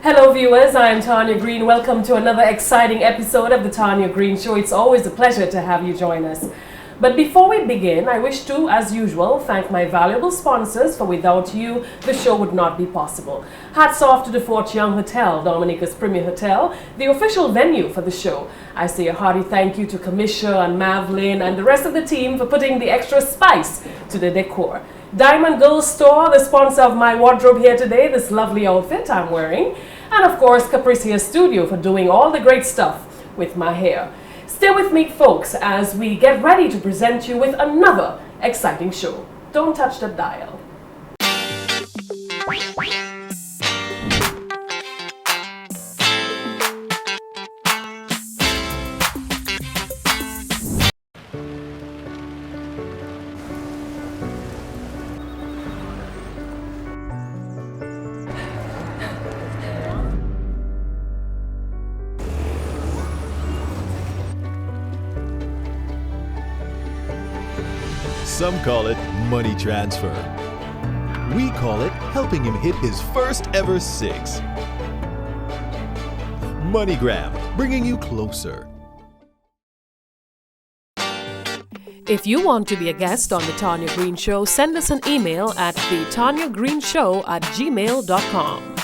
Hello viewers, I am Tarnia Green. Welcome to another exciting episode of the Tarnia Green Show. It's always a pleasure to have you join us. But before we begin, I wish to, as usual, thank my valuable sponsors, for without you, the show would not be possible. Hats off to the Fort Young Hotel, Dominica's premier hotel, the official venue for the show. I say a hearty thank you to Kamisha and Mavlin and the rest of the team for putting the extra spice to the decor. Diamond Girl Store, the sponsor of my wardrobe here today, this lovely outfit I'm wearing. And of course, Caprice Hair Studio for doing all the great stuff with my hair. Stay with me, folks, as we get ready to present you with another exciting show. Don't touch the dial. Some call it money transfer. We call it helping him hit his first ever six. MoneyGram, bringing you closer. If you want to be a guest on the Tarnia Green Show, send us an email at thetarniagreenshow@gmail.com.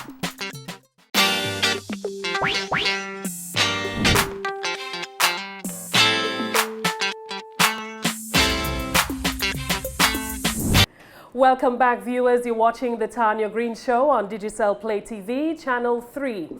Welcome back, viewers. You're watching the Tarnia Green Show on Digicel Play TV, Channel 3.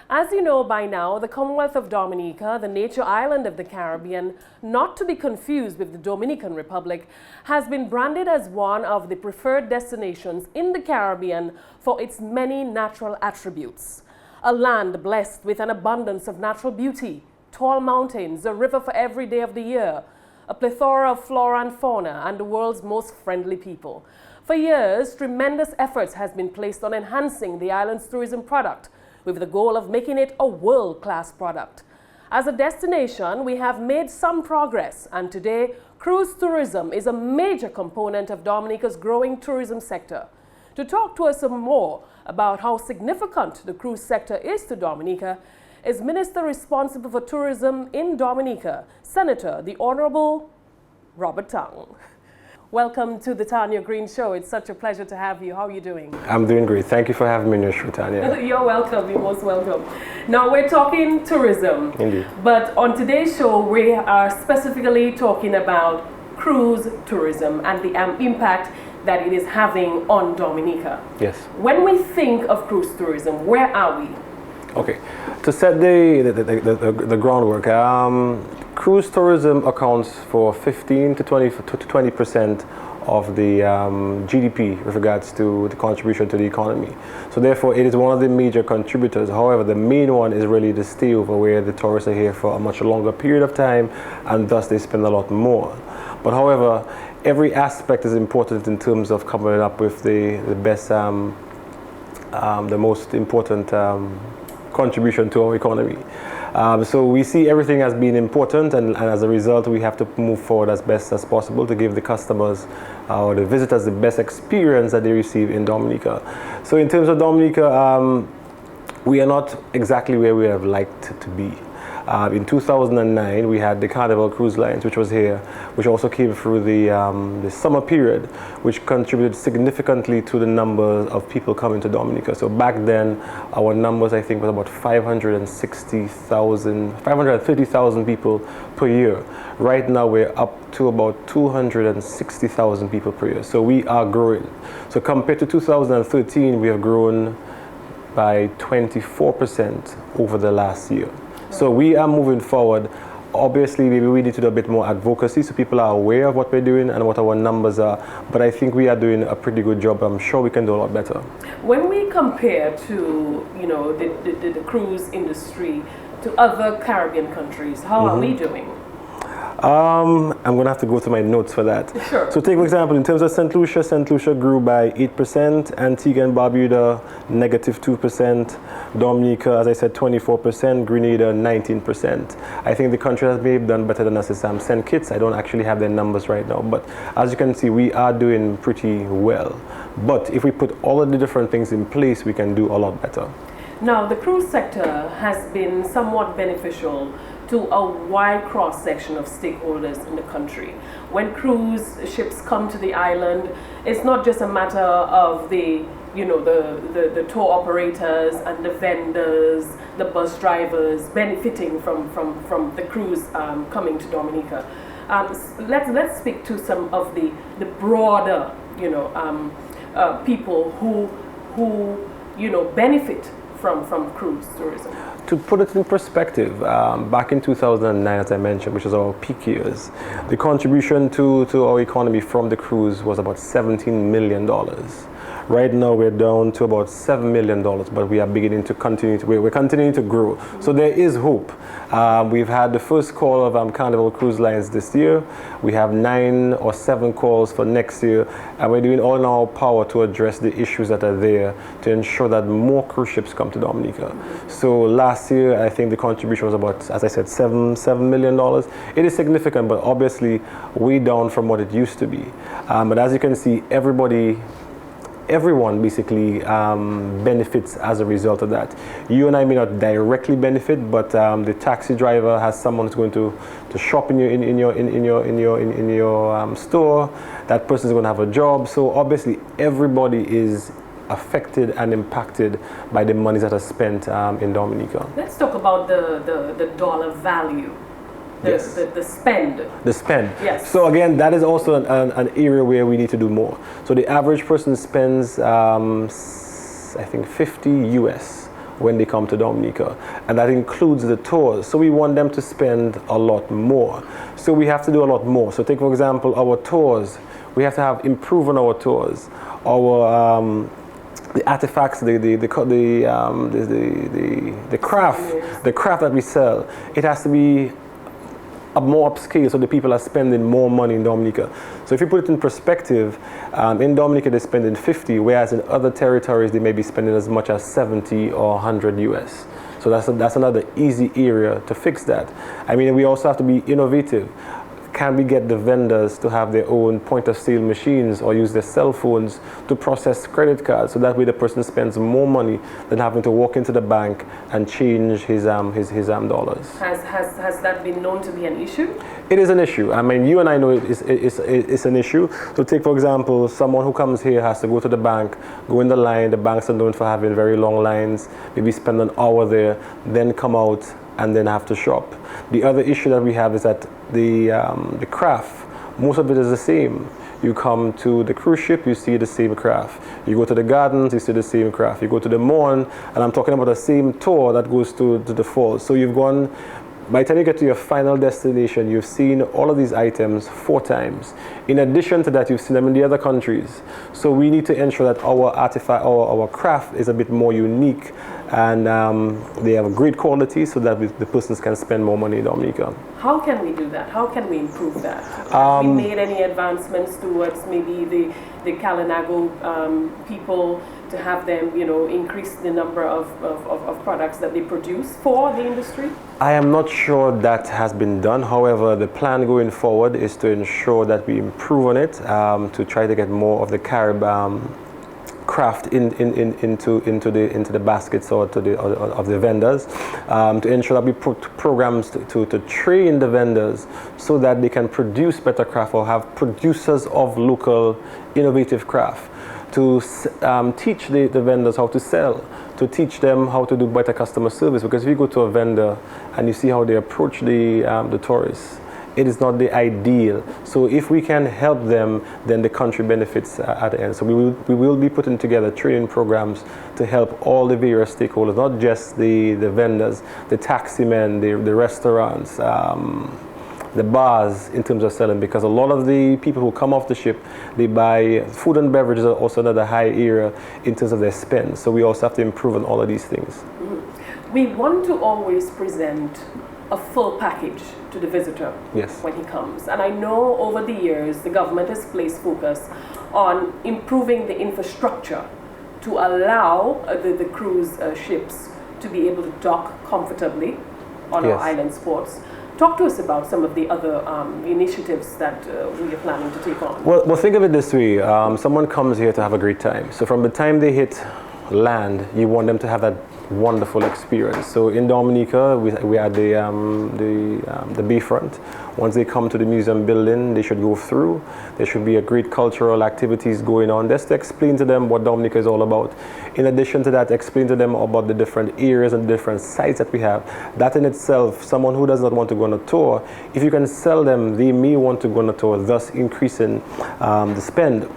As you know by now, the Commonwealth of Dominica, the nature island of the Caribbean, not to be confused with the Dominican Republic, has been branded as one of the preferred destinations in the Caribbean for its many natural attributes. A land blessed with an abundance of natural beauty, tall mountains, a river for every day of the year, a plethora of flora and fauna, and the world's most friendly people. For years, tremendous efforts has been placed on enhancing the island's tourism product with the goal of making it a world-class product. As a destination, we have made some progress, and today, cruise tourism is a major component of Dominica's growing tourism sector. To talk to us some more about how significant the cruise sector is to Dominica is Minister responsible for tourism in Dominica, Senator, the Honorable Robert Tongue. Welcome to the Tarnia Green Show. It's such a pleasure to have you. How are you doing? I'm doing great. Thank you for having me in your show, Tanya. You're welcome. You're most welcome. Now we're talking tourism. Indeed. But on today's show, we are specifically talking about cruise tourism and the impact that it is having on Dominica. Yes. When we think of cruise tourism, where are we? Okay. To set the groundwork, cruise tourism accounts for 15 to 20% of the GDP with regards to the contribution to the economy. So therefore, it is one of the major contributors. However, the main one is really the stay over, where the tourists are here for a much longer period of time, and thus they spend a lot more. But however, every aspect is important in terms of coming up with the best, the most important contribution to our economy. So we see everything as being important, and as a result we have to move forward as best as possible to give the customers or the visitors the best experience that they receive in Dominica. So in terms of Dominica, we are not exactly where we have liked to be. In 2009, we had the Carnival Cruise Lines, which was here, which also came through the summer period, which contributed significantly to the numbers of people coming to Dominica. So back then, our numbers, I think, was about 530,000 people per year. Right now, we're up to about 260,000 people per year. So we are growing. So compared to 2013, we have grown by 24% over the last year. So we are moving forward Obviously, maybe we need to do a bit more advocacy so people are aware of what we're doing and what our numbers are. But I think we are doing a pretty good job. I'm sure we can do a lot better. When we compare to, you know, the cruise industry to other Caribbean countries, how are we doing? I'm going to have to go to my notes for that. Sure. So take for example, in terms of St. Lucia grew by 8%, Antigua and Barbuda -2%, Dominica, as I said, 24%, Grenada 19%. I think the country that may have done better than us is St. Kitts. I don't actually have their numbers right now, but as you can see, we are doing pretty well. But if we put all of the different things in place, we can do a lot better. Now, the cruise sector has been somewhat beneficial to a wide cross-section of stakeholders in the country. When cruise ships come to the island, it's not just a matter of the tour operators and the vendors, the bus drivers benefiting from the cruise coming to Dominica. Let's speak to some of the broader, people who benefit from cruise tourism. To put it in perspective, back in 2009, as I mentioned, which was our peak years, the contribution to our economy from the cruise was about $17 million. Right now we're down to about $7 million, but we are beginning to we're continuing to grow. So there is hope. We've had the first call of Carnival Cruise Lines this year. We have 9 or 7 calls for next year, and we're doing all in our power to address the issues that are there to ensure that more cruise ships come to Dominica. So last year, I think the contribution was about, as I said, $7 million. It is significant, but obviously way down from what it used to be. But as you can see, everyone basically benefits as a result of that. You and I may not directly benefit, but the taxi driver has someone who's going to shop in your store. That person is going to have a job. So obviously everybody is affected and impacted by the monies that are spent in Dominica. Let's talk about the dollar value. Yes. The spend. The spend. Yes. So again, that is also an area where we need to do more. So the average person spends, I think, 50 US when they come to Dominica, and that includes the tours. So we want them to spend a lot more. So we have to do a lot more. So take for example our tours. We have to improve on our tours. Our the artifacts, the craft that we sell. It has to be more upscale, so the people are spending more money in Dominica. So if you put it in perspective, in Dominica they're spending 50, whereas in other territories they may be spending as much as 70 or 100 US. So that's another easy area to fix that. I mean, we also have to be innovative. Can we get the vendors to have their own point of sale machines or use their cell phones to process credit cards, so that way the person spends more money than having to walk into the bank and change his dollars. Has that been known to be an issue? It is an issue. I mean, you and I know it's an issue. So take for example, someone who comes here has to go to the bank, go in the line. The banks are known for having very long lines. Maybe spend an hour there, then come out and then have to shop. The other issue that we have is that the craft, most of it is the same. You come to the cruise ship, you see the same craft. You go to the gardens, you see the same craft. You go to the Morn, and I'm talking about the same tour that goes to the falls. So you've gone, by the time you get to your final destination, you've seen all of these items 4 times. In addition to that, you've seen them in the other countries. So we need to ensure that our artifact, our craft is a bit more unique, and they have a great quality, so that the persons can spend more money in Dominica. How can we do that? How can we improve that? Have we made any advancements towards maybe the Kalinago people, to have them, increase the number of products that they produce for the industry? I am not sure that has been done. However, the plan going forward is to ensure that we improve on it, to try to get more of the Carib craft into the baskets or of the vendors, to ensure that we put programs to train the vendors so that they can produce better craft or have producers of local innovative craft, to teach the vendors how to sell, to teach them how to do better customer service. Because if you go to a vendor and you see how they approach the tourists, it is not the ideal. So if we can help them, then the country benefits at the end. So we will be putting together training programs to help all the various stakeholders, not just the vendors, the taxi men, the restaurants, the bars, in terms of selling, because a lot of the people who come off the ship, they buy food and beverages, are also another high area in terms of their spend. So we also have to improve on all of these things. We want to always present a full package to the visitor when he comes. And I know over the years the government has placed focus on improving the infrastructure to allow the cruise ships to be able to dock comfortably on our island ports. Talk to us about some of the other initiatives that we are planning to take on. Well, think of it this way. Someone comes here to have a great time. So from the time they hit land, you want them to have that wonderful experience. So in Dominica, we had the bayfront. Once they come to the museum building, they should go through. There should be a great cultural activities going on, just to explain to them what Dominica is all about. In addition to that, explain to them about the different areas and different sites that we have. That in itself, someone who does not want to go on a tour, if you can sell them, they may want to go on a tour, thus increasing the spend.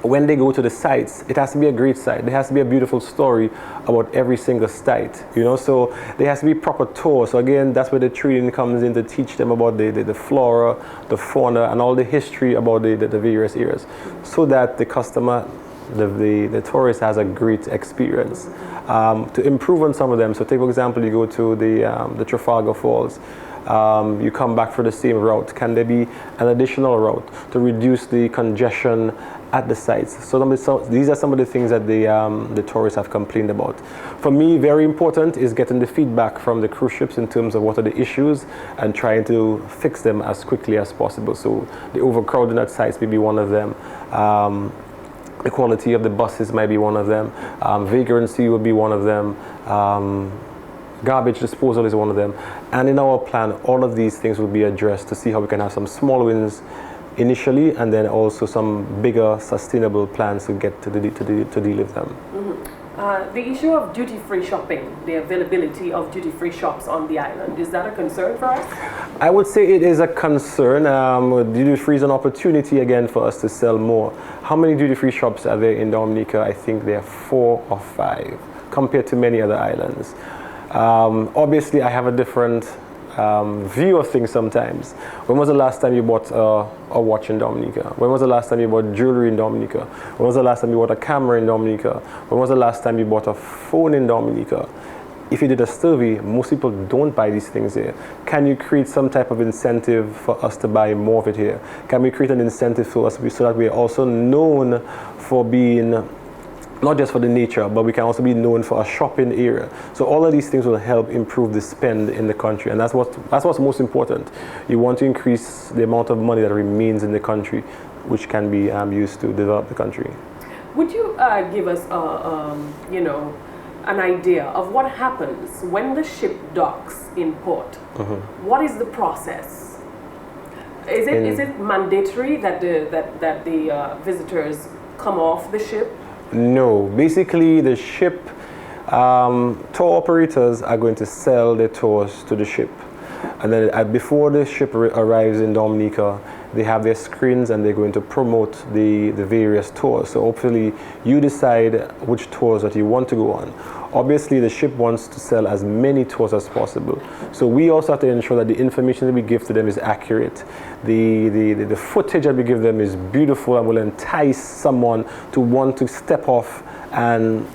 When they go to the sites, it has to be a great site. There has to be a beautiful story about every single site, you know, so there has to be proper tours. So again, that's where the training comes in, to teach them about the flora, the fauna, and all the history about the various areas, so that the customer, the tourist, has a great experience. To improve on some of them, so take for example, you go to the Trafalgar Falls. You come back for the same route. Can there be an additional route to reduce the congestion at the sites? So these are some of the things that the tourists have complained about. For me, very important is getting the feedback from the cruise ships in terms of what are the issues and trying to fix them as quickly as possible. So the overcrowding at sites may be one of them. The quality of the buses might be one of them. Vagrancy would be one of them. Garbage disposal is one of them. And in our plan, all of these things will be addressed to see how we can have some small wins initially, and then also some bigger sustainable plans to get to deal with them. The issue of duty-free shopping, the availability of duty-free shops on the island, is that a concern for us? I would say it is a concern. Duty-free is an opportunity again for us to sell more. How many duty-free shops are there in Dominica? I think there are 4 or 5 compared to many other islands. Obviously, I have a different view of things sometimes. When was the last time you bought a watch in Dominica? When was the last time you bought jewelry in Dominica? When was the last time you bought a camera in Dominica? When was the last time you bought a phone in Dominica? If you did a survey, most people don't buy these things here. Can you create some type of incentive for us to buy more of it here? Can we create an incentive for us so that we are also known for being not just for the nature, but we can also be known for a shopping area. So all of these things will help improve the spend in the country, and that's what's most important. You want to increase the amount of money that remains in the country, which can be used to develop the country. Would you give us, an idea of what happens when the ship docks in port? What is the process? Is it mandatory that the visitors come off the ship? No, basically the ship, tour operators are going to sell their tours to the ship. And then before the ship arrives in Dominica, they have their screens and they're going to promote the various tours. So hopefully you decide which tours that you want to go on. Obviously the ship wants to sell as many tours as possible. So we also have to ensure that the information that we give to them is accurate. The footage that we give them is beautiful and will entice someone to want to step off and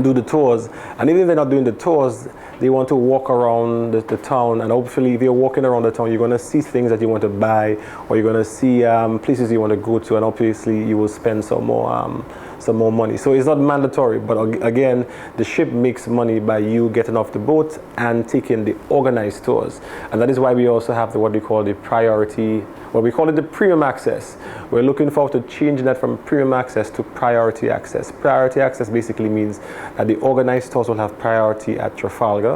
do the tours. And even if they're not doing the tours, they want to walk around the town, and hopefully if you're walking around the town, you're going to see things that you want to buy, or you're going to see places you want to go to, and obviously you will spend some more money. So it's not mandatory, but again, the ship makes money by you getting off the boat and taking the organized tours. And that is why we also have what we call the priority, well, we call it the premium access. We're looking forward to changing that from premium access to priority access. Priority access basically means that the organized tours will have priority at Trafalgar,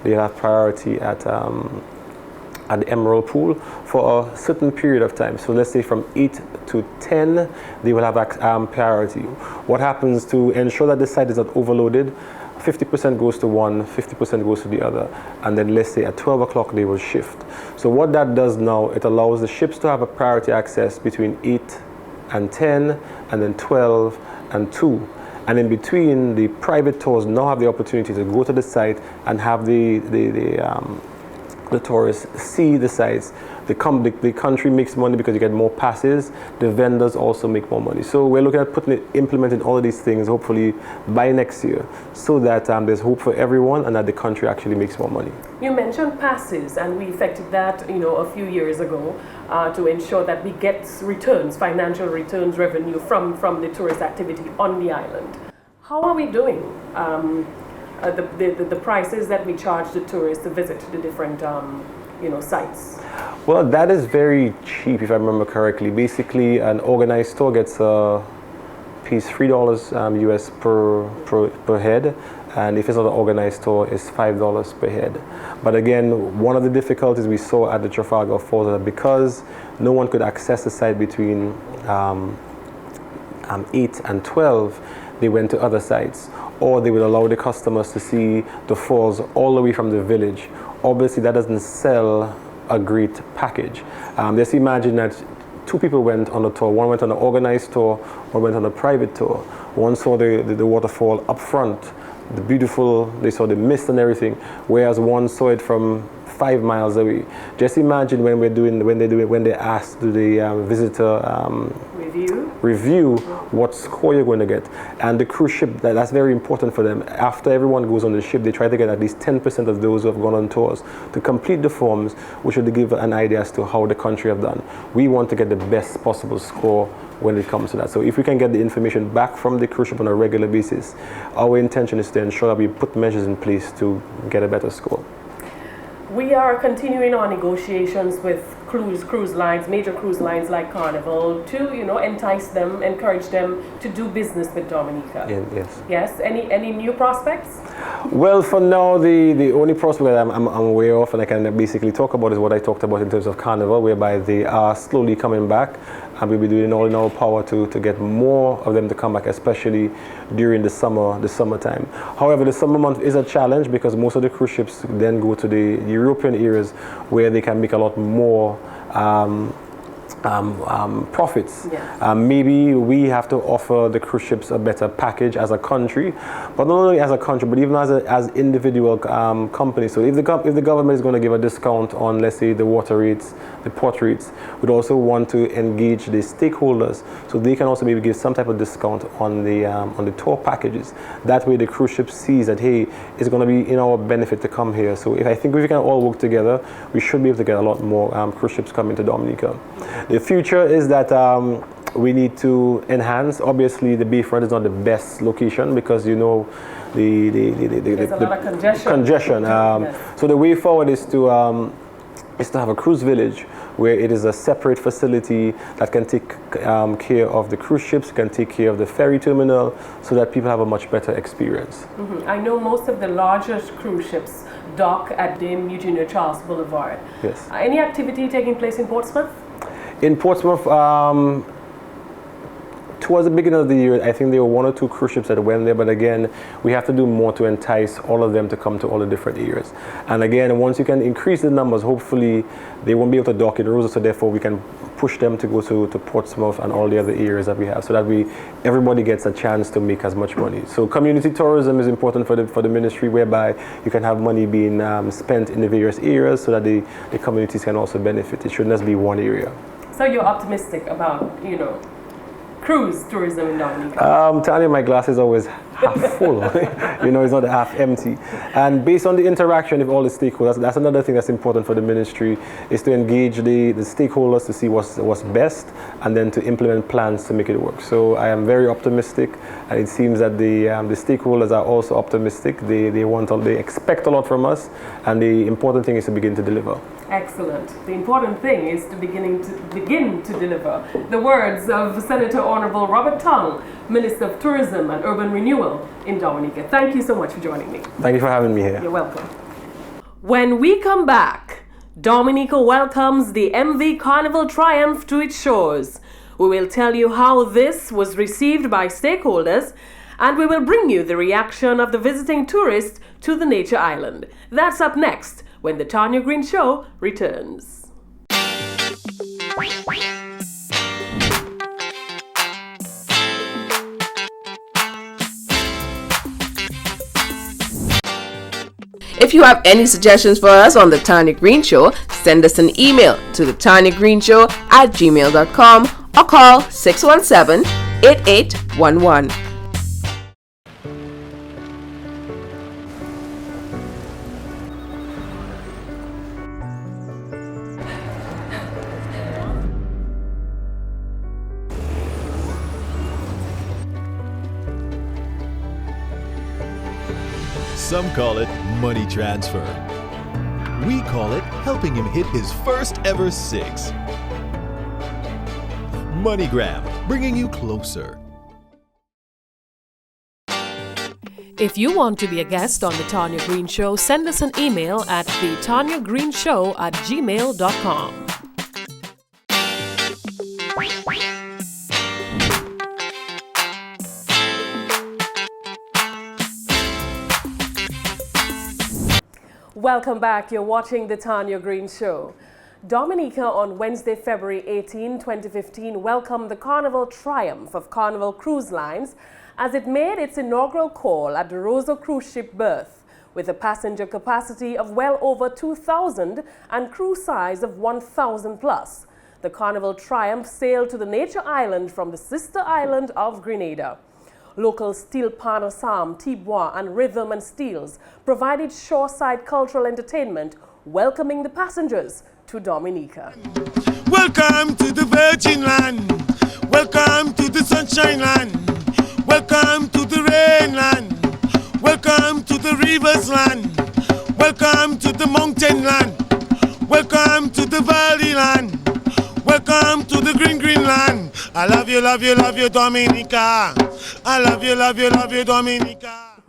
they have priority at the Emerald Pool for a certain period of time. So let's say from 8 to 10, they will have priority. What happens to ensure that the site is not overloaded? 50% goes to one, 50% goes to the other, and then let's say at 12 o'clock they will shift. So what that does now, it allows the ships to have a priority access between 8 and 10, and then 12 and 2. And in between, the private tours now have the opportunity to go to the site and have the tourists see the sites. The country makes money because you get more passes. The vendors also make more money. So we're looking at implementing all of these things hopefully by next year, so that there's hope for everyone and that the country actually makes more money. You mentioned passes, and we effected that a few years ago to ensure that we get returns, financial returns, revenue from the tourist activity on the island. How are we doing? The prices that we charge the tourists to visit the different sites? Well, that is very cheap if I remember correctly. Basically, an organized tour gets pays $3 US per head, and if it's not an organized tour, it's $5 per head. But again, one of the difficulties we saw at the Trafalgar Falls is that because no one could access the site between 8 and 12, they went to other sites, or they would allow the customers to see the falls all the way from the village. Obviously, that doesn't sell a great package. Just imagine that two people went on a tour. One went on an organized tour, one went on a private tour. One saw the waterfall up front, they saw the mist and everything, whereas one saw it from 5 miles away. Just imagine when they ask the visitor review what score you're going to get. And the cruise ship, that's very important for them. After everyone goes on the ship, they try to get at least 10% of those who have gone on tours to complete the forms, which would give an idea as to how the country have done. We want to get the best possible score when it comes to that. So if we can get the information back from the cruise ship on a regular basis, our intention is to ensure that we put measures in place to get a better score. We are continuing our negotiations with cruise lines, major cruise lines like Carnival, to entice them, encourage them to do business with Dominica. Yes. Yes. Any new prospects? Well, for now, the only prospect that I'm aware of, and I can basically talk about, is what I talked about in terms of Carnival, whereby they are slowly coming back, and we'll be doing all in our power to get more of them to come back, especially during the summertime. However, the summer month is a challenge because most of the cruise ships then go to the European areas where they can make a lot more profits. Yes. Maybe we have to offer the cruise ships a better package as a country, but not only as a country, but even as individual companies. So if the government is going to give a discount on, let's say, the water rates, the port rates, we'd also want to engage the stakeholders so they can also maybe give some type of discount on the tour packages. That way the cruise ship sees that, hey, it's going to be in our benefit to come here. So I think if we can all work together, we should be able to get a lot more cruise ships coming to Dominica. The future is that we need to enhance. Obviously, the Bayfront is not the best location because there's a lot of congestion. Yes. So the way forward is to have a cruise village where it is a separate facility that can take care of the cruise ships, can take care of the ferry terminal, so that people have a much better experience. Mm-hmm. I know most of the largest cruise ships dock at Dame Eugenia Charles Boulevard. Yes. Any activity taking place in Portsmouth? In Portsmouth, towards the beginning of the year, I think there were 1 or 2 cruise ships that went there, but again, we have to do more to entice all of them to come to all the different areas. And again, once you can increase the numbers, hopefully they won't be able to dock in Rosa, so therefore we can push them to go to Portsmouth and all the other areas that we have, so that everybody gets a chance to make as much money. So community tourism is important for the ministry, whereby you can have money being spent in the various areas so that the communities can also benefit. It shouldn't just be one area. So you're optimistic about, cruise tourism in Dominica? Tanya, my glass is always half full. It's not half empty. And based on the interaction with all the stakeholders, that's another thing that's important for the ministry, is to engage the stakeholders to see what's best, and then to implement plans to make it work. So I am very optimistic, and it seems that the stakeholders are also optimistic. They expect a lot from us, and the important thing is to begin to deliver. Excellent. The important thing is to begin to deliver. The words of Senator Honorable Robert Tongue, Minister of Tourism and Urban Renewal in Dominica. Thank you so much for joining me. Thank you for having me here. You're welcome. When we come back, Dominica welcomes the MV Carnival Triumph to its shores. We will tell you how this was received by stakeholders And we will bring you the reaction of the visiting tourists to the nature island. That's up next when the Tarnia Green Show returns. If you have any suggestions for us on the Tarnia Green Show, send us an email to the tarniagreenshow@gmail.com or call 617-8811. Some call it money transfer. We call it helping him hit his first ever six. MoneyGram, bringing you closer. If you want to be a guest on the Tarnia Green Show, send us an email at thetarniagreenshow@gmail.com. Welcome back. You're watching the Tarnia Green Show. Dominica on Wednesday, February 18, 2015 welcomed the Carnival triumph of Carnival Cruise Lines as it made its inaugural call at the Rosa cruise ship berth with a passenger capacity of well over 2,000 and crew size of 1,000 plus. The Carnival triumph sailed to the nature island from the sister island of Grenada. Local steel pan assam, tibois and rhythm and steels provided shoreside cultural entertainment, welcoming the passengers to Dominica. Welcome to the Virgin Land. Welcome to the Sunshine Land. Welcome to the Rain Land. Welcome to the Rivers Land. Welcome to the Mountain Land. Welcome to the Valley Land. Welcome to the Green Land. I love you, love you, love you, Dominica. I love you, love you, love you, Dominica.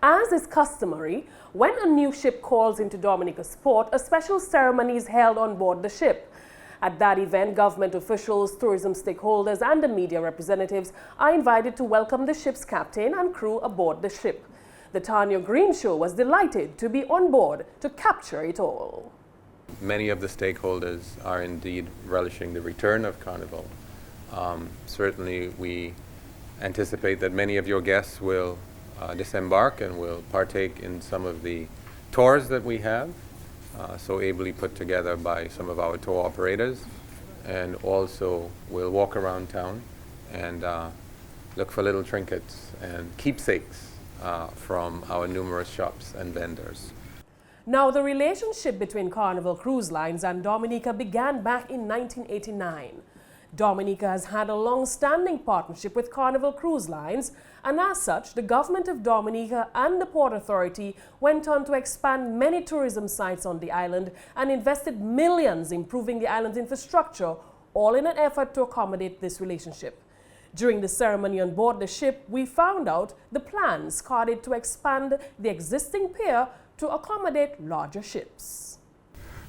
As is customary, when a new ship calls into Dominica's port, a special ceremony is held on board the ship. At that event, government officials, tourism stakeholders, and the media representatives are invited to welcome the ship's captain and crew aboard the ship. The Tarnia Green Show was delighted to be on board to capture it all. Many of the stakeholders are indeed relishing the return of Carnival. Certainly, we anticipate that many of your guests will disembark and will partake in some of the tours that we have, so ably put together by some of our tour operators, and also will walk around town and look for little trinkets and keepsakes from our numerous shops and vendors. Now, the relationship between Carnival Cruise Lines and Dominica began back in 1989. Dominica has had a long-standing partnership with Carnival Cruise Lines, and as such, the government of Dominica and the Port Authority went on to expand many tourism sites on the island and invested millions improving the island's infrastructure, all in an effort to accommodate this relationship. During the ceremony on board the ship, we found out the plans carried to expand the existing pier to accommodate larger ships.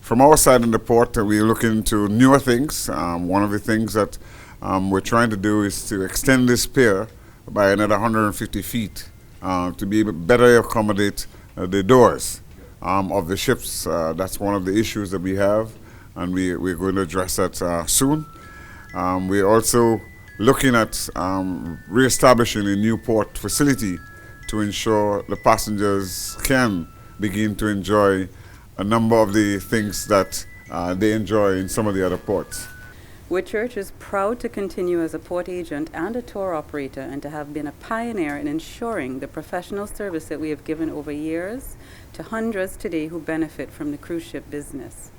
From our side in the port, we're looking into newer things. One of the things that we're trying to do is to extend this pier by another 150 feet to be able to better accommodate the doors of the ships. That's one of the issues that we have, and we're going to address that soon. We're also looking at re-establishing a new port facility to ensure the passengers can begin to enjoy a number of the things that they enjoy in some of the other ports. Whitchurch is proud to continue as a port agent and a tour operator, and to have been a pioneer in ensuring the professional service that we have given over years to hundreds today who benefit from the cruise ship business.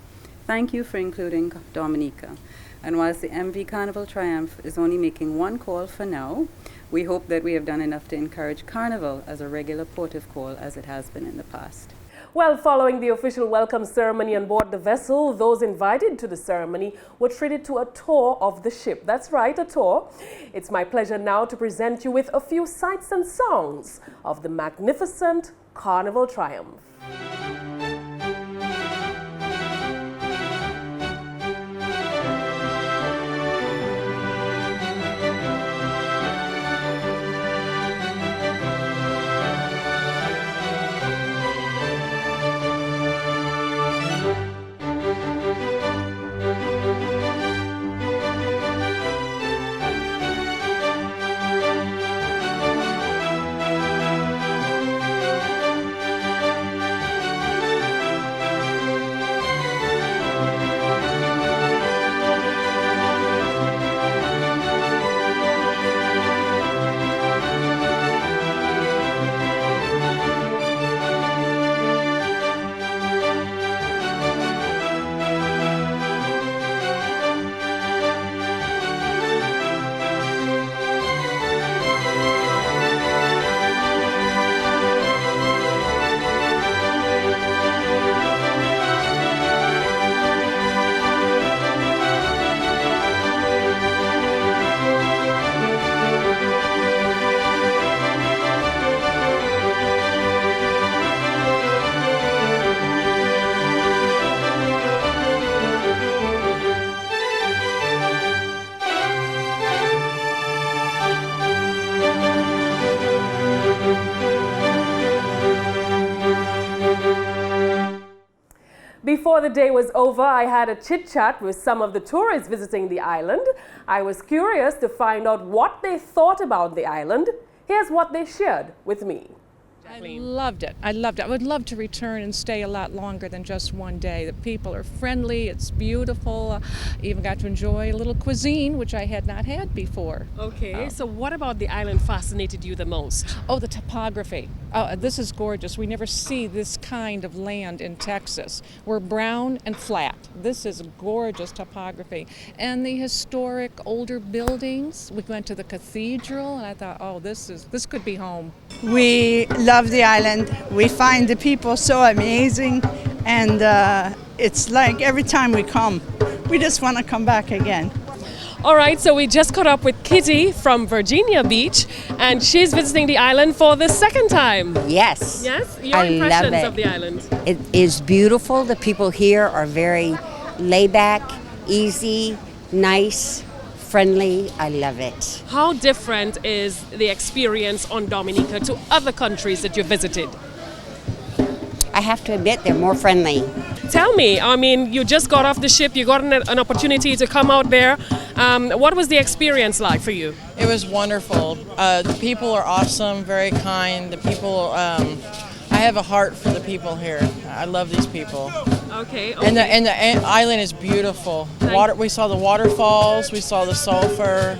Thank you for including Dominica. And whilst the MV Carnival Triumph is only making one call for now, we hope that we have done enough to encourage Carnival as a regular port of call as it has been in the past. Well, following the official welcome ceremony on board the vessel, those invited to the ceremony were treated to a tour of the ship. That's right, a tour. It's my pleasure now to present you with a few sights and sounds of the magnificent Carnival Triumph. before the day was over, I had a chit-chat with some of the tourists visiting the island. I was curious to find out what they thought about the island. Here's what they shared with me. I loved it. I loved it. I would love to return and stay a lot longer than just one day. The people are friendly. It's beautiful. Even got to enjoy a little cuisine, which I had not had before. Okay, so what about the island fascinated you the most? Oh, the topography. Oh, this is gorgeous. We never see this kind of land in Texas. We're brown and flat. This is gorgeous topography. And the historic older buildings. We went to the cathedral and I thought, oh, this could be home. We love the island. We find the people so amazing, and it's like every time we come, we just want to come back again. All right, so we just caught up with Kitty from Virginia Beach, and she's visiting the island for the second time. Yes. Yes? Your I impressions love it. of the island? It is beautiful. The people here are very laid back, easy, nice, friendly. I love it. How different is the experience on Dominica to other countries that you visited? I have to admit, they're more friendly. Tell me, I mean, you just got off the ship, you got an opportunity to come out there. What was the experience like for you? It was wonderful. The people are awesome, very kind. The people, I have a heart for the people here. I love these people. Okay. And the island is beautiful. We saw the waterfalls, we saw the sulfur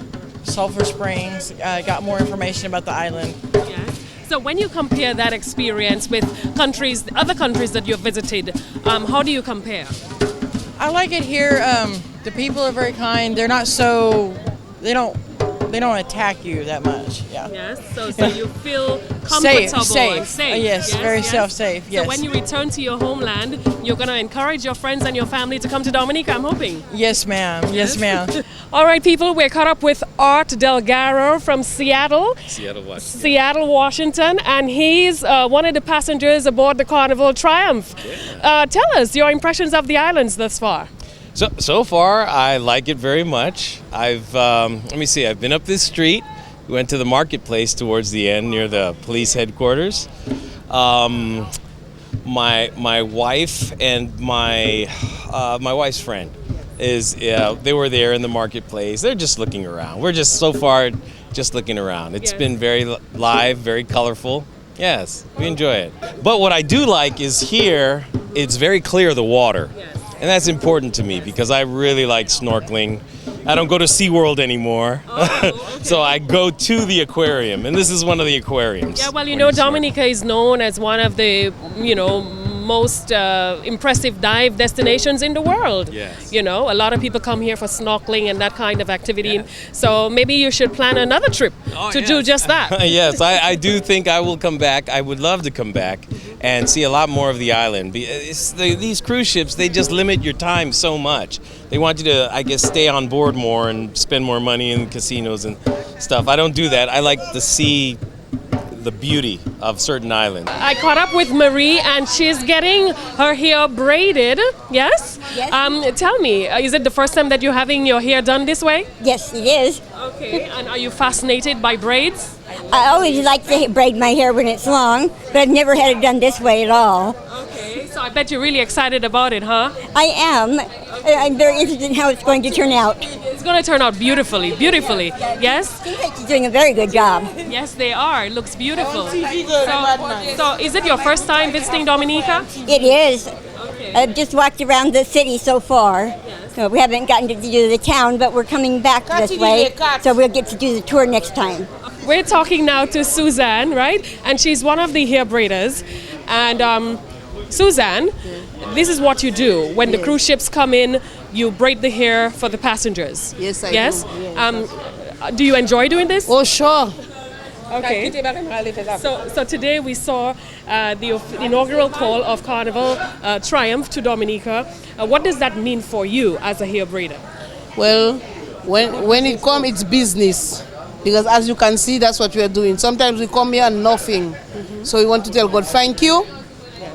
springs. Got more information about the island. Yes. So when you compare that experience with other countries that you've visited, how do you compare? I like it here. The people are very kind. They're not so. They don't attack you that much. Yeah. Yes. So you feel comfortable safe. and safe. Yes, very safe. Yes. So when you return to your homeland, you're going to encourage your friends and your family to come to Dominica, I'm hoping. Yes, ma'am. Yes, ma'am. All right, people, we're caught up with Art Delgaro from Seattle, Washington, and he's one of the passengers aboard the Carnival Triumph. Yeah. Tell us your impressions of the islands thus far. So far, I like it very much. I've been up this street. We went to the marketplace towards the end near the police headquarters. My wife and my wife's friend they were there in the marketplace. They're just looking around. We're just so far just looking around. It's been very live, very colorful. Yes, we enjoy it. But what I do like is here, it's very clear, the water. And that's important to me because I really like snorkeling. I don't go to SeaWorld anymore. Okay. So I go to the aquarium, and this is one of the aquariums. Yeah, well, Dominica is known as one of the, most impressive dive destinations in the world. Yes. A lot of people come here for snorkeling and that kind of activity. Yeah. So maybe you should plan another trip to do just that. Yes, I do think I will come back. I would love to come back and see a lot more of the island. These cruise ships, they just limit your time so much. They want you to, I guess, stay on board more and spend more money in casinos and stuff. I don't do that. I like to see the beauty of certain islands. I caught up with Marie and she's getting her hair braided. Yes? Yes. Tell me, is it the first time that you're having your hair done this way? Yes, it is. Okay, and are you fascinated by braids? I always like to braid my hair when it's long, but I've never had it done this way at all. Okay, so I bet you're really excited about it, huh? I am. Okay. I'm very interested in how it's going to turn out. It's going to turn out beautifully. Yes? Seems like she's doing a very good job. Yes, they are. It looks beautiful. So is it your first time visiting Dominica? It is. Okay. I've just walked around the city so far. Yes. So we haven't gotten to do the town, but we're coming back this way, so we'll get to do the tour next time. We're talking now to Suzanne, right? And she's one of the hair braiders. And Suzanne, this is what you do. When the cruise ships come in, you braid the hair for the passengers. Yes, I do. Yes? Do you enjoy doing this? Oh, sure. Okay. So today we saw the inaugural call of Carnival Triumph to Dominica. What does that mean for you as a hair braider? Well, when it comes, it's business. Because as you can see, that's what we are doing. Sometimes we come here and nothing. So we want to tell God, thank you.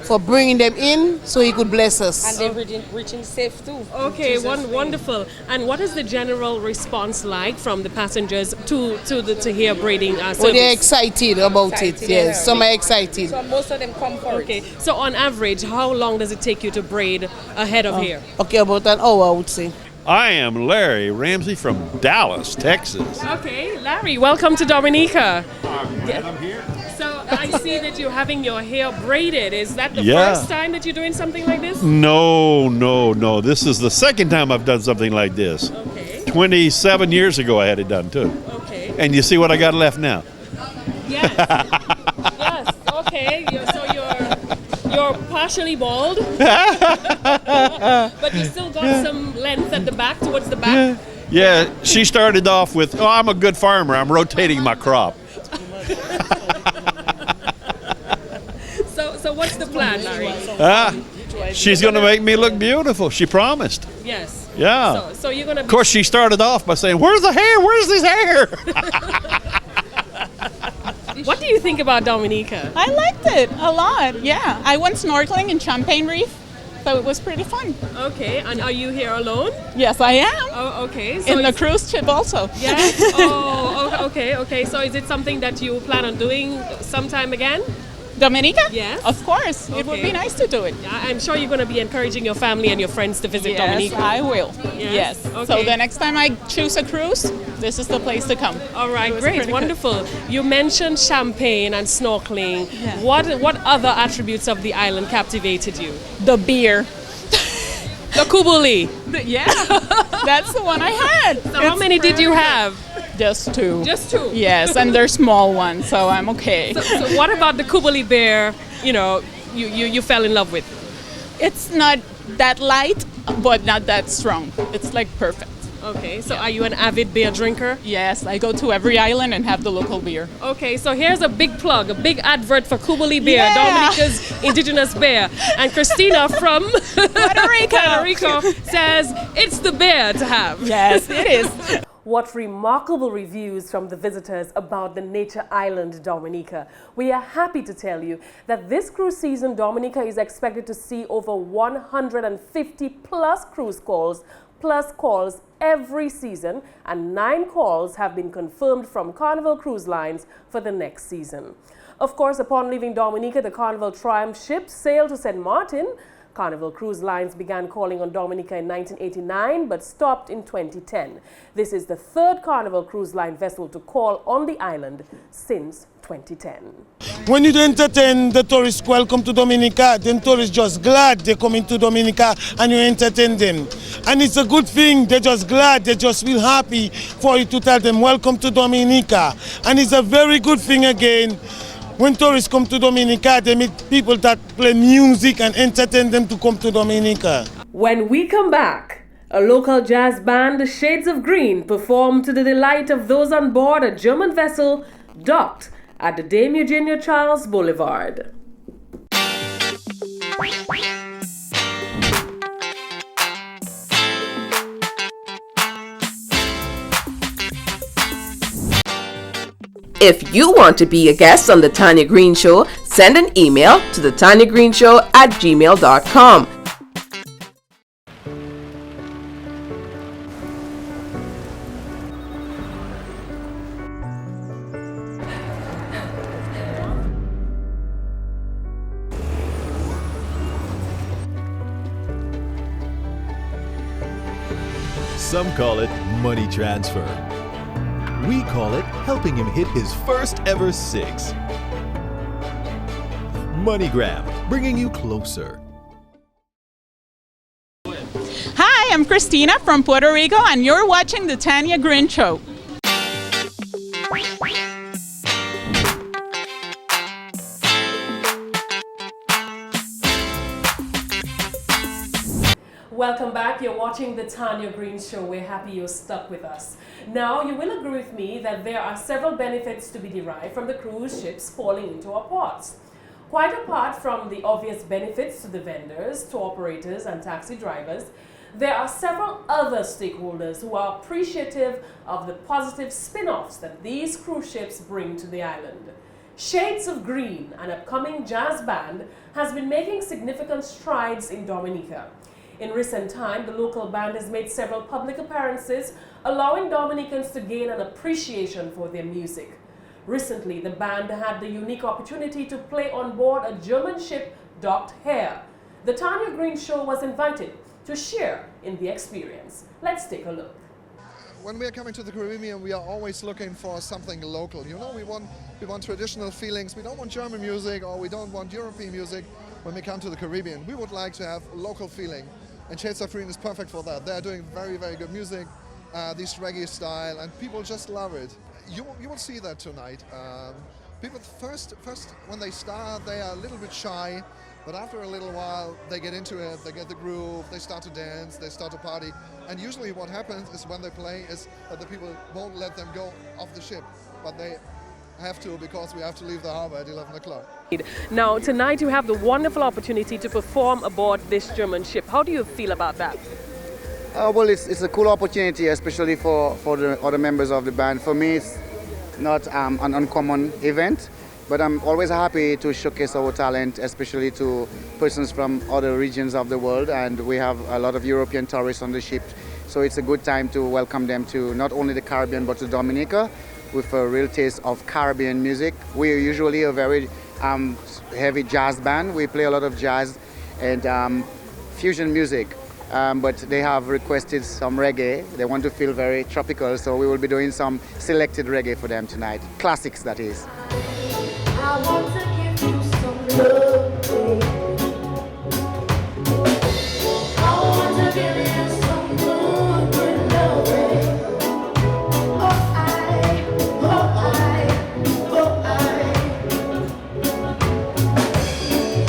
for bringing them in so he could bless us. And they're reaching safe too. Okay, wonderful. And what is the general response like from the passengers to here braiding service? Well, they're excited about it, yes. Some are excited. So most of them come for it. So on average, how long does it take you to braid ahead of here? Okay, about an hour, I would say. I am Larry Ramsey from Dallas, Texas. Okay, Larry, welcome to Dominica. I'm glad I'm here. So I see that you're having your hair braided. Is that the first time that you're doing something like this? No. This is the second time I've done something like this. Okay. 27 years ago I had it done too. Okay. And you see what I got left now? Yes. Yes. Okay. So you're partially bald, but you still got some length at the back, towards the back. Yeah. She started off with, "Oh, I'm a good farmer. I'm rotating my crop." So what's the plan, Larry? She's going to make me look beautiful. She promised. Yes. Yeah. So you're going to. Of course, she started off by saying, "Where's the hair? Where's this hair?" What do you think about Dominica? I liked it a lot. Yeah, I went snorkeling in Champagne Reef, so it was pretty fun. Okay, and are you here alone? Yes, I am. Oh, okay. So in the cruise ship also. Yeah. Oh, okay. So is it something that you plan on doing sometime again? Dominica? Yes. Of course. Okay. It would be nice to do it. I'm sure you're going to be encouraging your family and your friends to visit Dominica. Yes, I will. Yes. Okay. So the next time I choose a cruise, this is the place to come. All right, great, wonderful. You mentioned champagne and snorkeling. Yeah. What other attributes of the island captivated you? The beer. The kubuli. Yeah, that's the one I had. So how many did you have? Just two. Just two? Yes, and they're small ones, so I'm okay. So what about the kubuli beer, you fell in love with? It's not that light, but not that strong. It's like perfect. Okay, so are you an avid beer drinker? Yes, I go to every island and have the local beer. Okay, so here's a big plug, a big advert for Kubuli beer, Dominica's indigenous beer. And Christina from Puerto Rico says it's the beer to have. Yes, it is. What remarkable reviews from the visitors about the nature island Dominica. We are happy to tell you that this cruise season, Dominica is expected to see over 150 plus cruise calls every season, and 9 calls have been confirmed from Carnival Cruise Lines for the next season. Of course, upon leaving Dominica, the Carnival Triumph ship sailed to St. Martin. Carnival Cruise Lines began calling on Dominica in 1989 but stopped in 2010. This is the 3rd Carnival Cruise Line vessel to call on the island since 2010. When you entertain the tourists, welcome to Dominica, then tourists just glad they come into Dominica and you entertain them. And it's a good thing, they're just glad, they just feel happy for you to tell them welcome to Dominica. And it's a very good thing again. When tourists come to Dominica, they meet people that play music and entertain them to come to Dominica. When we come back, a local jazz band, the Shades of Green, performed to the delight of those on board a German vessel docked at the Dame Eugenia Charles Boulevard. If you want to be a guest on The Tarnia Green Show, send an email to thetarniagreenshow@gmail.com. Some call it money transfer. We call it helping him hit his first ever 6. MoneyGram, bringing you closer. Hi, I'm Christina from Puerto Rico, and you're watching The Tarnia Green Show. Welcome back. You're watching The Tarnia Green Show. We're happy you're stuck with us. Now, you will agree with me that there are several benefits to be derived from the cruise ships calling into our ports. Quite apart from the obvious benefits to the vendors, tour operators, and taxi drivers, there are several other stakeholders who are appreciative of the positive spin-offs that these cruise ships bring to the island. Shades of Green, an upcoming jazz band, has been making significant strides in Dominica. In recent time, the local band has made several public appearances, allowing Dominicans to gain an appreciation for their music. Recently, the band had the unique opportunity to play on board a German ship docked here. The Tarnia Green Show was invited to share in the experience. Let's take a look. When we are coming to the Caribbean, we are always looking for something local. You know, we want traditional feelings. We don't want German music, or we don't want European music. When we come to the Caribbean, we would like to have a local feeling, and Shades of Green is perfect for that. They're doing very, very good music, this reggae style, and people just love it. You will see that tonight. People first when they start, they are a little bit shy. But after a little while, they get into it, they get the groove, they start to dance, they start to party. And usually what happens is when they play is that the people won't let them go off the ship. But they have to, because we have to leave the harbor at 11 o'clock. Now, tonight you have the wonderful opportunity to perform aboard this German ship. How do you feel about that? Well, it's a cool opportunity, especially for the other members of the band. For me, it's not an uncommon event. But I'm always happy to showcase our talent, especially to persons from other regions of the world. And we have a lot of European tourists on the ship. So it's a good time to welcome them to not only the Caribbean, but to Dominica with a real taste of Caribbean music. We are usually a very heavy jazz band. We play a lot of jazz and fusion music. But they have requested some reggae. They want to feel very tropical. So we will be doing some selected reggae for them tonight. Classics, that is. I want to give you some love, babe. I want to give you some good, good love, babe.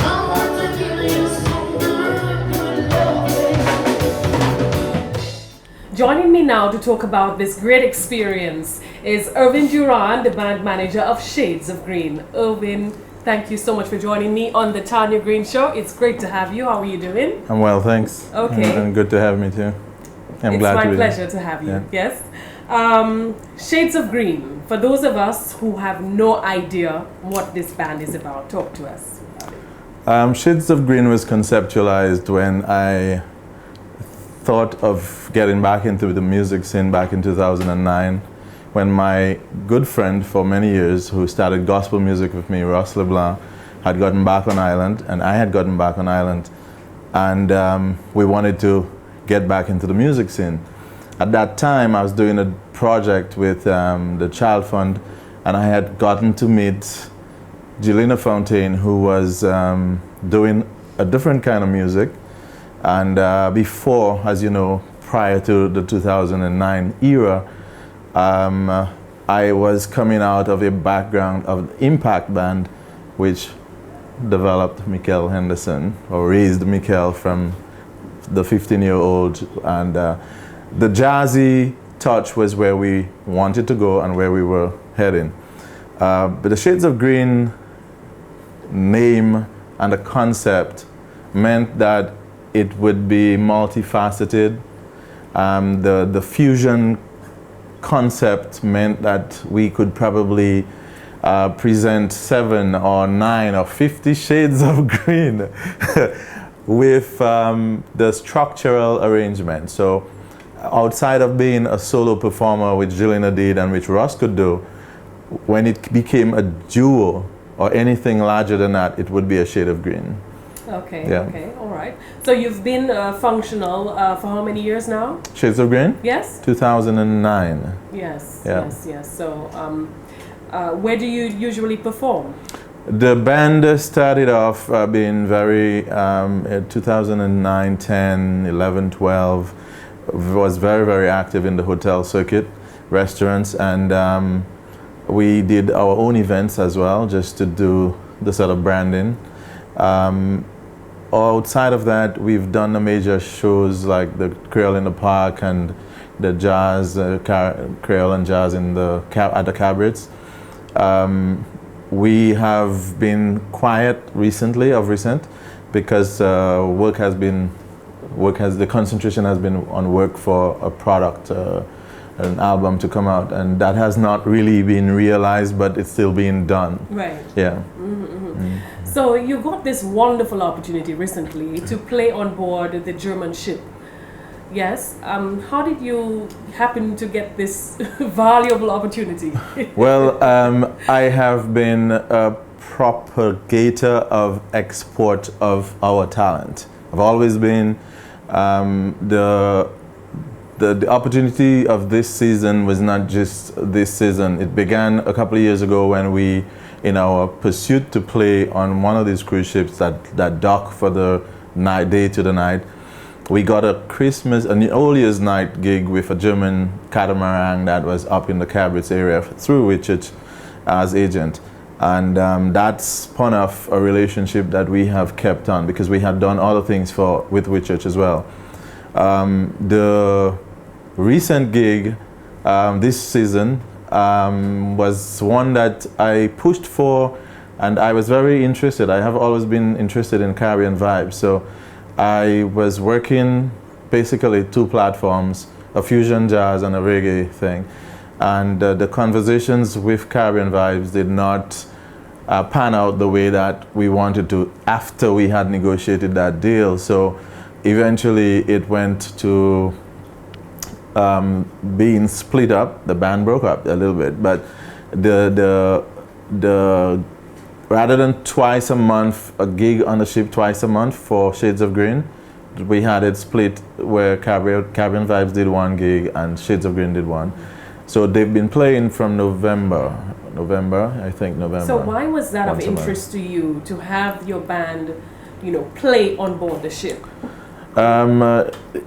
Oh, I want to give you some good, good love, babe. Joining me now to talk about this great experience is Irvin Duran, the band manager of Shades of Green. Irvin, thank you so much for joining me on the Tarnia Green Show. It's great to have you. How are you doing? I'm well, thanks. Okay. And good to have me too. I'm glad to be It's my pleasure to have you. Yeah. Yes. Shades of Green. For those of us who have no idea what this band is about, talk to us. Shades of Green was conceptualized when I thought of getting back into the music scene back in 2009. When my good friend for many years, who started gospel music with me, Ross LeBlanc, had gotten back on island, and I had gotten back on island, and we wanted to get back into the music scene. At that time, I was doing a project with the Child Fund, and I had gotten to meet Jelena Fontaine, who was doing a different kind of music. And before, as you know, prior to the 2009 era, I was coming out of a background of Impact Band, which developed Mikel Henderson, or raised Mikel from the 15-year-old. And the jazzy touch was where we wanted to go and where we were heading. But the Shades of Green name and the concept meant that it would be multifaceted. The fusion concept meant that we could probably present 7 or 9 or 50 shades of green with the structural arrangement. So outside of being a solo performer, which Jelena did and which Ross could do, when it became a duo or anything larger than that, it would be a shade of green. Okay, Yeah. okay, all right. So you've been functional for how many years now? Shades of Green? Yes. 2009. Yes, Yeah. yes. So where do you usually perform? The band started off being very, 2009, 10, 11, 12, was very, very active in the hotel circuit, restaurants, and we did our own events as well, just to do the sort of branding. Outside of that, we've done the major shows like the Creole in the Park and the jazz, Creole and jazz in the at the Cabarets. We have been quiet recently, because the concentration has been on work for a product an album to come out, and that has not really been realized, but it's still being done. Right. Yeah. So you got this wonderful opportunity recently to play on board the German ship. Yes. How did you happen to get this valuable opportunity? Well, I have been a propagator of export of our talent. I've always been the opportunity of this season was not just this season. It began a couple of years ago when we, in our pursuit to play on one of these cruise ships that dock for the night, day to the night, we got an New Year's night gig with a German catamaran that was up in the Cabritz area through Richard as agent. And that spun off a relationship that we have kept on because we had done other things with Richard as well. The recent gig this season was one that I pushed for, and I was very interested. I have always been interested in Caribbean vibes, so I was working basically two platforms, a fusion jazz and a reggae thing, and the conversations with Caribbean vibes did not pan out the way that we wanted to after we had negotiated that deal. So eventually it went to being split up. The band broke up a little bit, but the rather than twice a month, a gig on the ship twice a month for Shades of Green, we had it split where Caribbean Vibes did one gig and Shades of Green did one. So they've been playing from November, I think November. So why was that of once a month. interest to you to have your band, play on board the ship?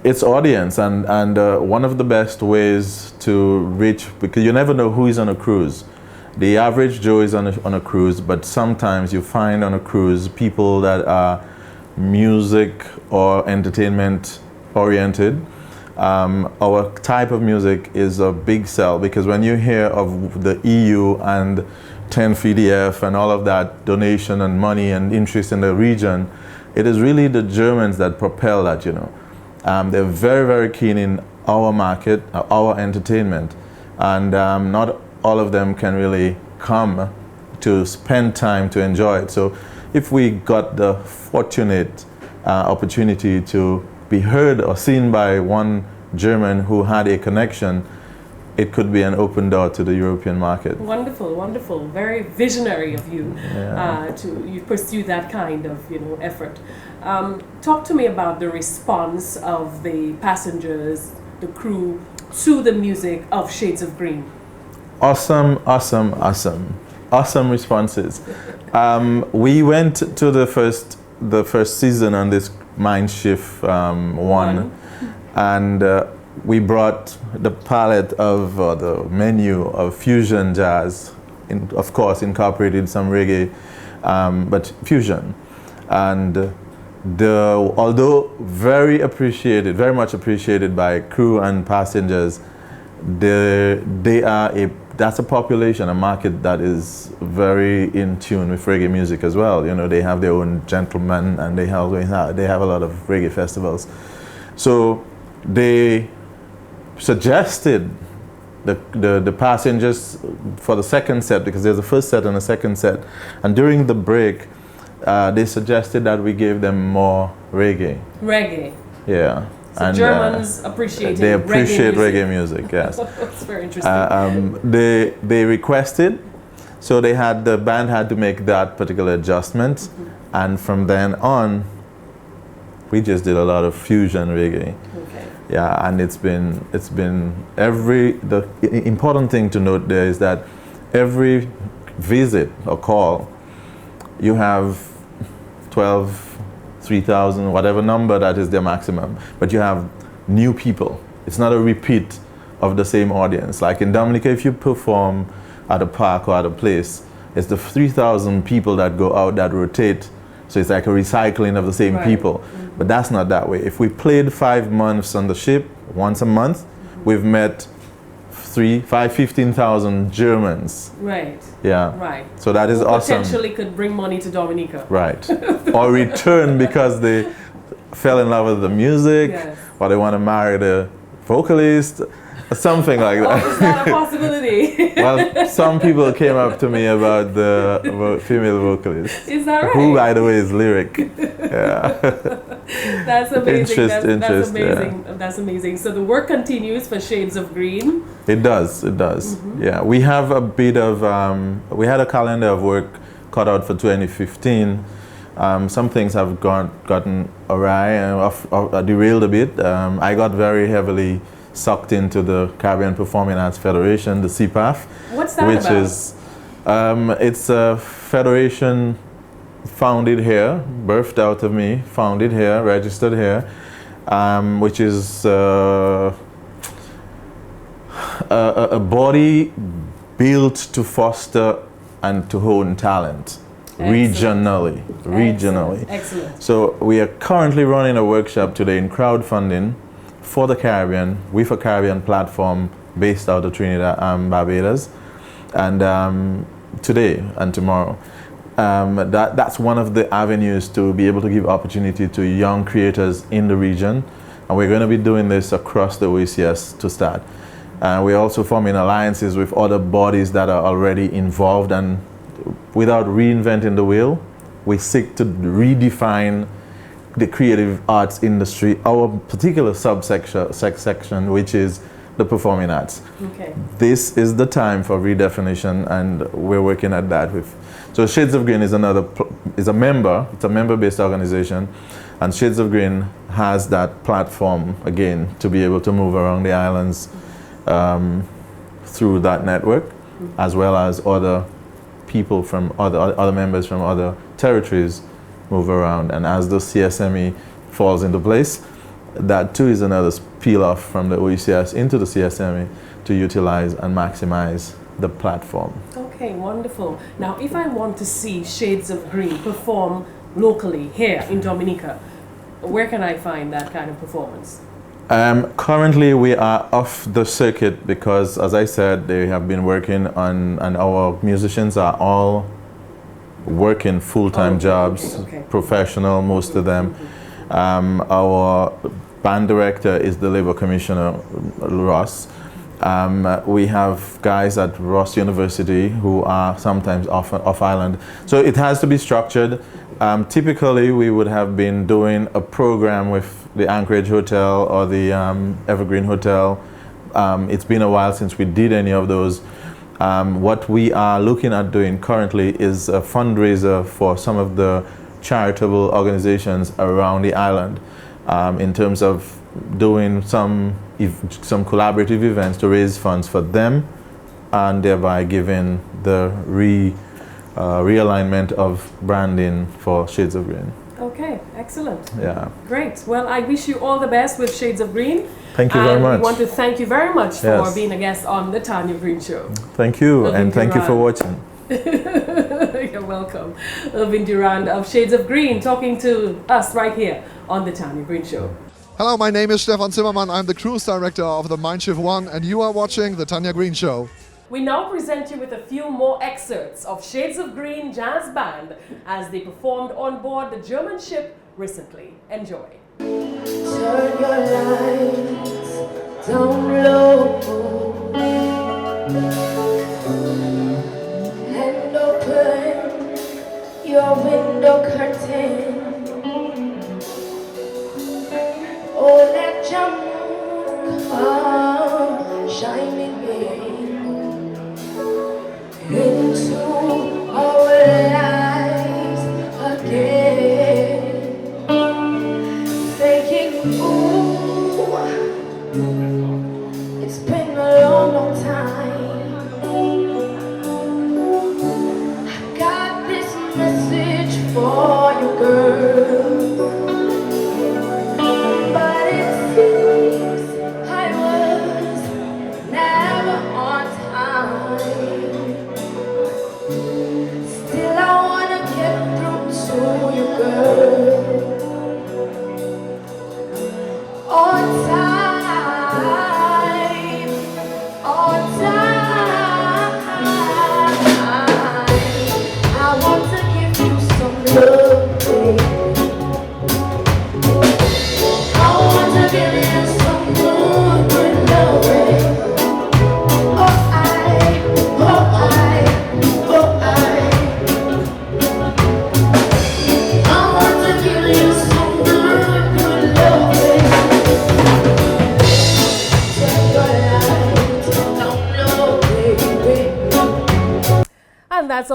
It's audience, and one of the best ways to reach, because you never know who is on a cruise. The average Joe is on a cruise, but sometimes you find on a cruise people that are music or entertainment oriented. Our type of music is a big sell because when you hear of the EU and 10 FDF and all of that donation and money and interest in the region, it is really the Germans that propel that, They're very, very keen in our market, our entertainment, and not all of them can really come to spend time to enjoy it. So if we got the fortunate opportunity to be heard or seen by one German who had a connection, it could be an open door to the European market. Wonderful, wonderful. Very visionary of you to pursue that kind of effort. Talk to me about the response of the passengers, the crew, to the music of Shades of Green. Awesome responses. We went to the first season on this Mind Shift 1, and we brought the palette of the menu of fusion jazz, of course incorporated some reggae, but fusion. And although very much appreciated by crew and passengers, that's a population, a market that is very in tune with reggae music as well. They have their own gentlemen, and they have a lot of reggae festivals. So they suggested the passengers for the second set, because there's a first set and a second set, and during the break they suggested that we give them more reggae. Reggae. Yeah. So and Germans appreciate reggae music, yes. That's very interesting. They requested, so the band had to make that particular adjustment, and from then on we just did a lot of fusion reggae. Okay. Yeah, and it's been the important thing to note there is that every visit or call, you have 3,000, whatever number that is their maximum, but you have new people. It's not a repeat of the same audience. Like in Dominica, if you perform at a park or at a place, it's the 3,000 people that go out that rotate. So it's like a recycling of the same people. But that's not that way. If we played 5 months on the ship, once a month, we've met 15,000 Germans. Right. Yeah. Right. So that is awesome. Potentially could bring money to Dominica. Right. Or return because they fell in love with the music, yes, or they want to marry the vocalist. Something like that. Is that a possibility? Well, some people came up to me about the female vocalist. Is that right? Who, by the way, is lyric. Yeah. That's amazing. That's Interest, amazing. yeah. That's amazing. So the work continues for Shades of Green. It does. It does. Yeah. We have a bit of. We had a calendar of work cut out for 2015. Some things have gotten awry and derailed a bit. I got very heavily sucked into the Caribbean Performing Arts Federation, the CPAF. What's that which about? is, it's a federation founded here, birthed out of me, founded here, registered here, which is a body built to foster and to hone talent. Regionally. Excellent. So we are currently running a workshop today in crowdfunding for the Caribbean with a Caribbean platform based out of Trinidad and Barbados, and today and tomorrow. That's one of the avenues to be able to give opportunity to young creators in the region, and we're going to be doing this across the OECS to start. We're also forming alliances with other bodies that are already involved, and without reinventing the wheel, we seek to redefine the creative arts industry, our particular section, which is the performing arts. Okay. This is the time for redefinition, and we're working at that. So Shades of Green is a member. It's a member-based organization, and Shades of Green has that platform again to be able to move around the islands through that network, as well as other people from other members from other territories move around. And as the CSME falls into place, that too is another peel off from the OECS into the CSME to utilize and maximize the platform. Okay, wonderful. Now, if I want to see Shades of Green perform locally here in Dominica, where can I find that kind of performance? Currently, we are off the circuit because, as I said, they have been working on, and our musicians are all working full-time jobs, professional, most of them. Our band director is the Labour Commissioner, Ross. We have guys at Ross University who are sometimes off island. So it has to be structured. Typically, we would have been doing a program with the Anchorage Hotel or the Evergreen Hotel. It's been a while since we did any of those. What we are looking at doing currently is a fundraiser for some of the charitable organizations around the island, in terms of doing some collaborative events to raise funds for them, and thereby giving the realignment of branding for Shades of Green. Okay, excellent. Yeah. Great. Well, I wish you all the best with Shades of Green. Thank you very much. We want to thank you very much for Yes. being a guest on the Tanya Green Show. Thank you, Irvin and thank you for Durand. watching. You're welcome. Irvin Durand of Shades of Green talking to us right here on the Tanya Green Show. Hello, my name is Stefan Zimmermann. I'm the cruise director of the Mindshift One, and you are watching the Tanya Green Show. We now present you with a few more excerpts of Shades of Green Jazz Band as they performed on board the German ship recently. Enjoy. Turn your lights down low and open your window curtain. Oh, let your moon come shining into our lives again, thinking, ooh, it's been a long, long time. I got this message for you, girl.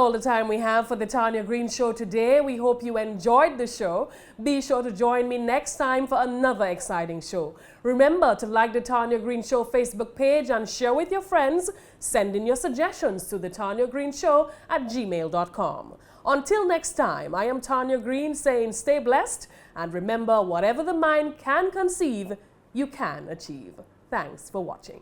all the time we have for the Tanya Green Show today. We hope you enjoyed the show. Be sure to join me next time for another exciting show. Remember to like the Tanya Green Show Facebook page and share with your friends. Send in your suggestions to the Tanya Green Show at gmail.com. Until next time, I am Tanya Green saying stay blessed and remember, whatever the mind can conceive, you can achieve. Thanks for watching.